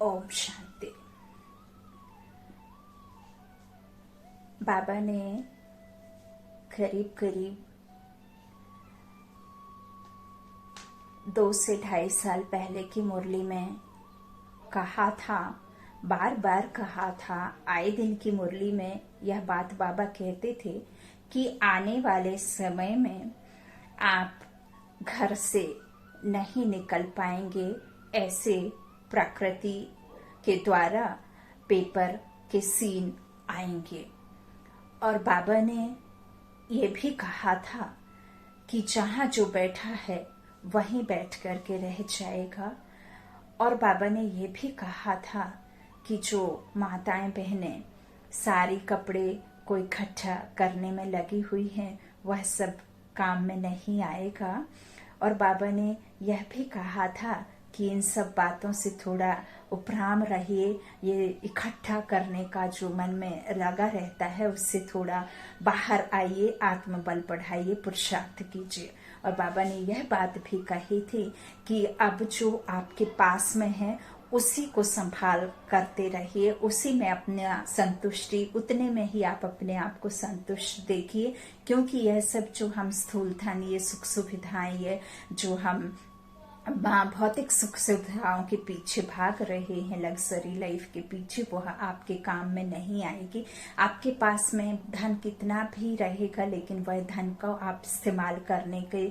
ओम शांति। बाबा ने करीब करीब 2 से 2.5 साल पहले की मुरली में कहा था, बार बार कहा था। आए दिन की मुरली में यह बात बाबा कहते थे कि आने वाले समय में आप घर से नहीं निकल पाएंगे। ऐसे प्रकृति के द्वारा पेपर के सीन आएंगे। और बाबा ने ये भी कहा था कि जहां जो बैठा है वहीं बैठ कर के रह जाएगा। और बाबा ने ये भी कहा था कि जो माताएं बहनें सारी कपड़े को इकट्ठा करने में लगी हुई हैं वह सब काम में नहीं आएगा। और बाबा ने यह भी कहा था कि इन सब बातों से थोड़ा उपराम रहिए। ये इकट्ठा करने का जो मन में लगा रहता है उससे थोड़ा बाहर आइए, आत्मबल बढ़ाइए, पुरुषार्थ कीजिए। और बाबा ने यह बात भी कही थी कि अब जो आपके पास में है उसी को संभाल करते रहिए, उसी में अपना संतुष्टि, उतने में ही आप अपने आप को संतुष्ट देखिए। क्योंकि यह सब जो हम स्थूल धन, ये सुख सुविधाएं, ये जो हम भौतिक सुख सुविधाओं के पीछे भाग रहे हैं, लग्जरी लाइफ के पीछे, वह आपके काम में नहीं आएगी। आपके पास में धन कितना भी रहेगा लेकिन वह धन को आप इस्तेमाल करने के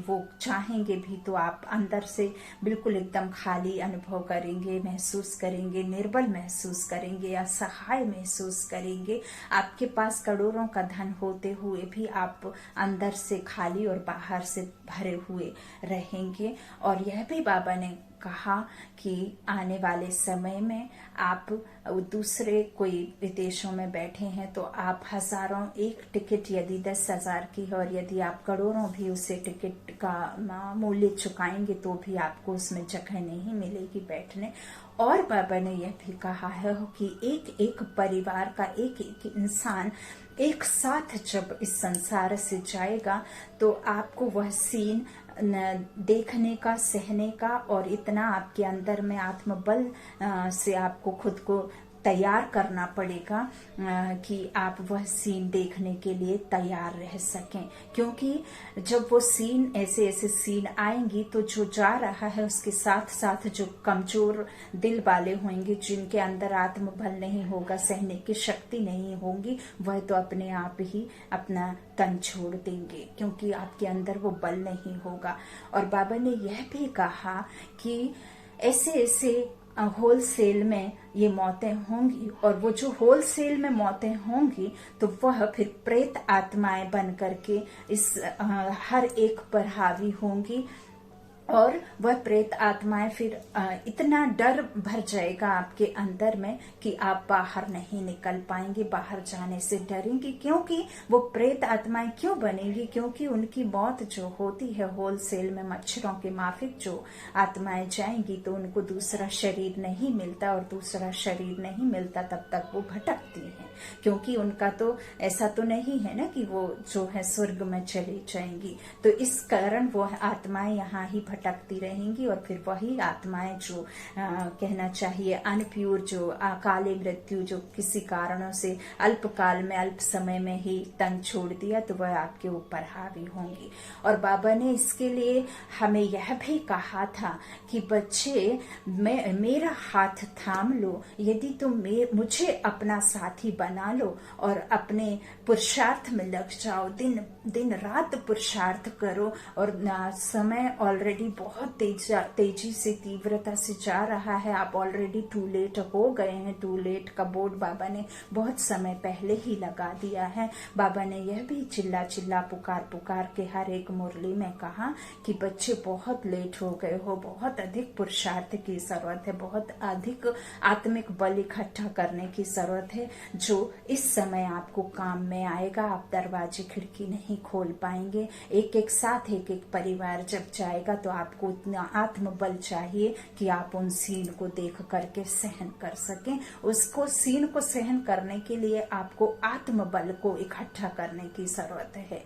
वो चाहेंगे भी तो आप अंदर से बिल्कुल एकदम खाली अनुभव करेंगे, महसूस करेंगे, निर्बल महसूस करेंगे, असहाय महसूस करेंगे। आपके पास करोड़ों का धन होते हुए भी आप अंदर से खाली और बाहर से भरे हुए रहेंगे। और यह भी बाबा ने कहा कि आने वाले समय में आप दूसरे कोई विदेशों में बैठे हैं तो आप हजारों, एक टिकट यदि 10,000 की है और यदि आप करोड़ों भी उसे टिकट का मूल्य चुकाएंगे तो भी आपको उसमें जगह नहीं मिलेगी बैठने। और बाबा ने यह भी कहा है कि एक एक परिवार का एक एक इंसान एक साथ जब इस संसार से जाएगा तो आपको वह सीन देखने का, सहने का और इतना आपके अंदर में आत्मबल से आपको खुद को तैयार करना पड़ेगा कि आप वह सीन देखने के लिए तैयार रह सकें। क्योंकि जब वो सीन, ऐसे ऐसे सीन आएंगी तो जो जा रहा है उसके साथ साथ जो कमजोर दिल वाले होंगे, जिनके अंदर आत्मबल नहीं होगा, सहने की शक्ति नहीं होगी, वह तो अपने आप ही अपना तन छोड़ देंगे क्योंकि आपके अंदर वो बल नहीं होगा। और बाबा ने यह भी कहा कि ऐसे ऐसे होलसेल में ये मौतें होंगी और वो जो होलसेल में मौतें होंगी तो वह फिर प्रेत आत्माएं बन करके इस हर एक पर हावी होंगी। और वह प्रेत आत्माएं फिर इतना डर भर जाएगा आपके अंदर में कि आप बाहर नहीं निकल पाएंगे, बाहर जाने से डरेंगे। क्योंकि वो प्रेत आत्माएं क्यों बनेंगी? क्योंकि उनकी मौत जो होती है होलसेल में, मच्छरों के माफिक जो आत्माएं जाएंगी तो उनको दूसरा शरीर नहीं मिलता, और दूसरा शरीर नहीं मिलता तब तक वो भटकती हैं। क्योंकि उनका तो ऐसा तो नहीं है ना कि वो जो है स्वर्ग में चली जाएंगी। तो इस कारण वो आत्माएं यहाँ ही भटकती रहेंगी और फिर वही आत्माएं जो कहना चाहिए अनप्योर, जो अकाले मृत्यु, जो किसी कारणों से अल्पकाल में, अल्प समय में ही तन छोड़ दिया, तो वह आपके ऊपर हावी होंगी। और बाबा ने इसके लिए हमें यह भी कहा था कि बच्चे मेरा हाथ थाम लो, यदि तुम मुझे अपना साथी बना लो और अपने पुरुषार्थ में लग जाओ, दिन रात पुरुषार्थ करो। और समय ऑलरेडी बहुत तेजी से, तीव्रता से जा रहा है। आप ऑलरेडी टू लेट हो गए हैं। टू लेट का बोर्ड बाबा ने बहुत समय पहले ही लगा दिया है। बाबा ने यह भी चिल्ला चिल्ला, पुकार पुकार के हर एक मुरली में कहा कि बच्चे बहुत लेट हो गए हो, बहुत अधिक पुरुषार्थ की जरूरत है, बहुत अधिक आत्मिक बल इकट्ठा करने की जरूरत है जो इस समय आपको काम में आएगा। आप दरवाजे खिड़की नहीं खोल पाएंगे। एक एक साथ एक एक परिवार जब जाएगा तो आपको इतना आत्मबल चाहिए कि आप उन सीन को देख करके सहन कर सकें। उसको सीन को सहन करने के लिए आपको आत्मबल को इकट्ठा करने की जरूरत है।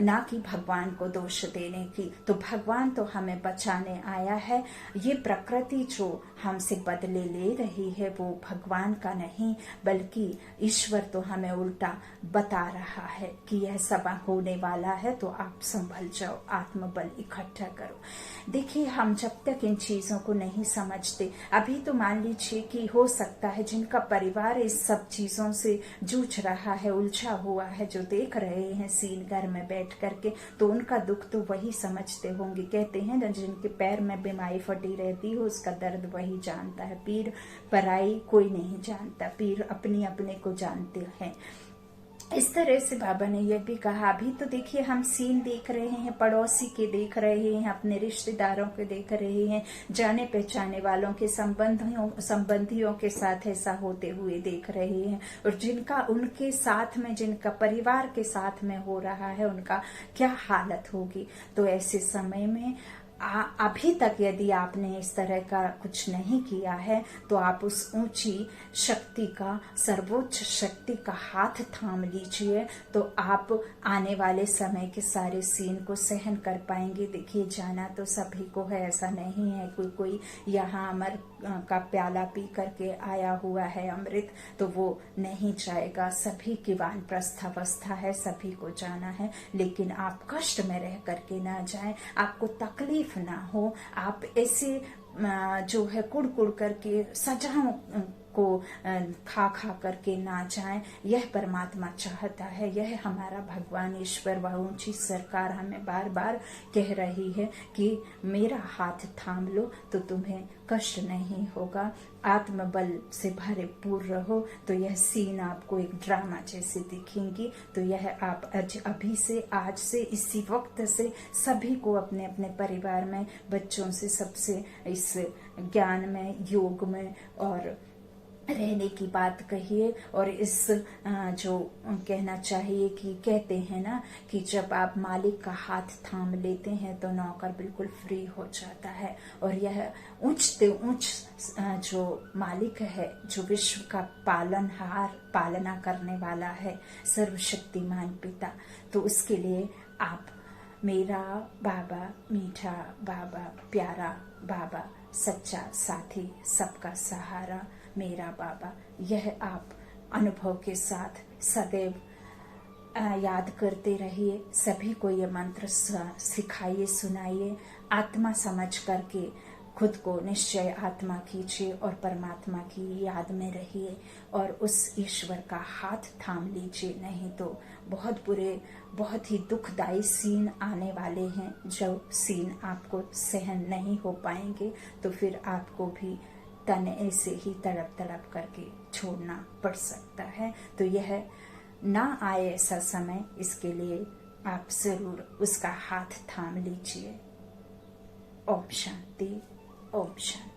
ना कि भगवान को दोष देने की। तो भगवान तो हमें बचाने आया है। ये प्रकृति जो हमसे बदले ले रही है वो भगवान का नहीं, बल्कि ईश्वर तो हमें उल्टा बता रहा है कि यह सब होने वाला है, तो आप संभल जाओ, आत्मबल इकट्ठा करो। देखिए, हम जब तक इन चीजों को नहीं समझते, अभी तो मान लीजिए कि हो सकता है जिनका परिवार इस सब चीजों से जूझ रहा है, उलझा हुआ है, जो देख रहे हैं सीन घर में बैठ करके, तो उनका दुख तो वही समझते होंगे। कहते हैं ना, जिनके पैर में बीमारी फटी रहती हो उसका दर्द वही जानता है। पीर पराई कोई नहीं जानता, पीर अपनी अपने को जानते हैं। इस तरह से बाबा ने यह भी कहा। अभी तो देखिए हम सीन देख रहे हैं, पड़ोसी के देख रहे हैं, अपने रिश्तेदारों के देख रहे हैं, जाने पहचाने वालों के संबंधियों के साथ ऐसा होते हुए देख रहे हैं। और जिनका उनके साथ में, जिनका परिवार के साथ में हो रहा है, उनका क्या हालत होगी। तो ऐसे समय में अभी तक यदि आपने इस तरह का कुछ नहीं किया है, तो आप उस ऊंची शक्ति का, सर्वोच्च शक्ति का हाथ थाम लीजिए, तो आप आने वाले समय के सारे सीन को सहन कर पाएंगे। देखिए, जाना तो सभी को है, ऐसा नहीं है कोई यहाँ अमर का प्याला पी करके आया हुआ है अमृत, तो वो नहीं जाएगा। सभी की वानप्रस्थावस्था है, सभी को जाना है, लेकिन आप कष्ट में रह करके ना जाएं, आपको तकलीफ ना हो, आप ऐसे जो है कुड़ कुड़ करके सजाओं को खा खा करके ना जाएं। यह परमात्मा चाहता है, यह हमारा भगवान ईश्वर, वह ऊंची सरकार हमें बार बार कह रही है कि मेरा हाथ थाम लो तो तुम्हें कष्ट नहीं होगा, आत्मबल से भरपूर रहो। तो यह सीन आपको एक ड्रामा जैसे दिखेंगी। तो यह आप अभी से, आज से, इसी वक्त से सभी को अपने अपने परिवार में, बच्चों से सबसे इस ज्ञान में, योग में और रहने की बात कहिए। और इस जो कहना चाहिए कि कहते हैं ना कि जब आप मालिक का हाथ थाम लेते हैं तो नौकर बिल्कुल फ्री हो जाता है। और यह ऊंचते ऊंच जो मालिक है, जो विश्व का पालना करने वाला है, सर्वशक्तिमान पिता, तो उसके लिए आप मेरा बाबा, मीठा बाबा, प्यारा बाबा, सच्चा साथी, सबका सहारा, मेरा बाबा, यह आप अनुभव के साथ सदैव याद करते रहिए। सभी को ये मंत्र सिखाइए, सुनाइए। आत्मा समझ करके खुद को निश्चय आत्मा कीजिए और परमात्मा की याद में रहिए और उस ईश्वर का हाथ थाम लीजिए। नहीं तो बहुत बुरे, बहुत ही दुखदायी सीन आने वाले हैं, जो सीन आपको सहन नहीं हो पाएंगे। तो फिर आपको भी तन ऐसे ही तड़प तड़प करके छोड़ना पड़ सकता है। तो यह ना आए ऐसा समय, इसके लिए आप जरूर उसका हाथ थाम लीजिए। ओम शांति, ओम शांति।